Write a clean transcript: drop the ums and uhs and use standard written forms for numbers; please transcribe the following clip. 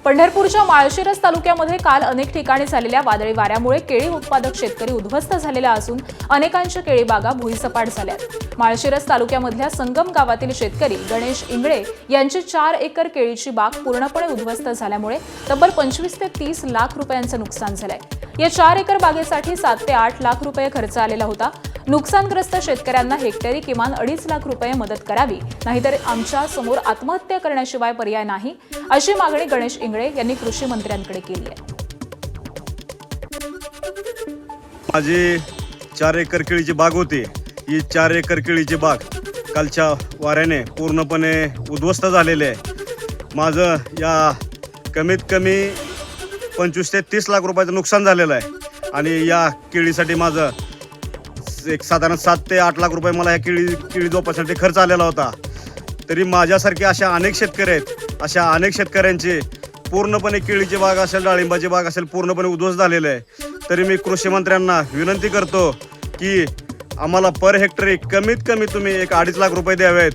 पंढरपूरच्या माळशिरस तालुक्यामध्ये काल अनेक ठिकाणी झालेल्या वादळी वाऱ्यामुळे केळी उत्पादक शेतकरी उद्ध्वस्त झालेला असून अनेकांच्या केळी बागा भुईसपाट झाल्यात। माळशिरस तालुक्यामधल्या संगम गावातील शेतकरी गणेश इंगळे यांची 4 एकर केळीची बाग पूर्णपणे उद्ध्वस्त झाल्यामुळे तब्बल 25 ते 30 लाख रुपयांचं नुकसान झालंय। या 4 एकर बागेसाठी 7 ते 8 लाख रुपये खर्च आलेला होता। नुकसानग्रस्त शेतकऱ्यांना हेक्टरी किमान 2.5 लाख रुपये मदत करावी, नाहीतर आमच्या समोर आत्महत्या करण्याशिवाय पर्याय नाही, अशी मागणी गणेश इंगळे यांनी कृषी मंत्र्यांकडे केली आहे। माझी 4 एकर केळीची बाग होती। ही 4 एकर केळीची बाग कालच्या वाऱ्याने पूर्णपणे उद्ध्वस्त झालेली आहे। माझं या कमीत कमी 25 ते 30 लाख रुपयाचं नुकसान झालेलं आहे आणि या केळीसाठी माझं एक साधारण 7 ते 8 लाख रुपये मला या केळी जोपासाठी खर्च आलेला होता। तरी माझ्यासारखे अशा अनेक शेतकरी आहेत। अशा अनेक शेतकऱ्यांची पूर्णपणे केळीची बाग असेल, डाळिंबाची बाग असेल, पूर्णपणे उद्ध्वस्त झालेलं आहे। तरी मी कृषी मंत्र्यांना विनंती करतो की आम्हाला पर हेक्टरी कमीत कमी तुम्ही एक 2.5 लाख रुपये द्यावेत।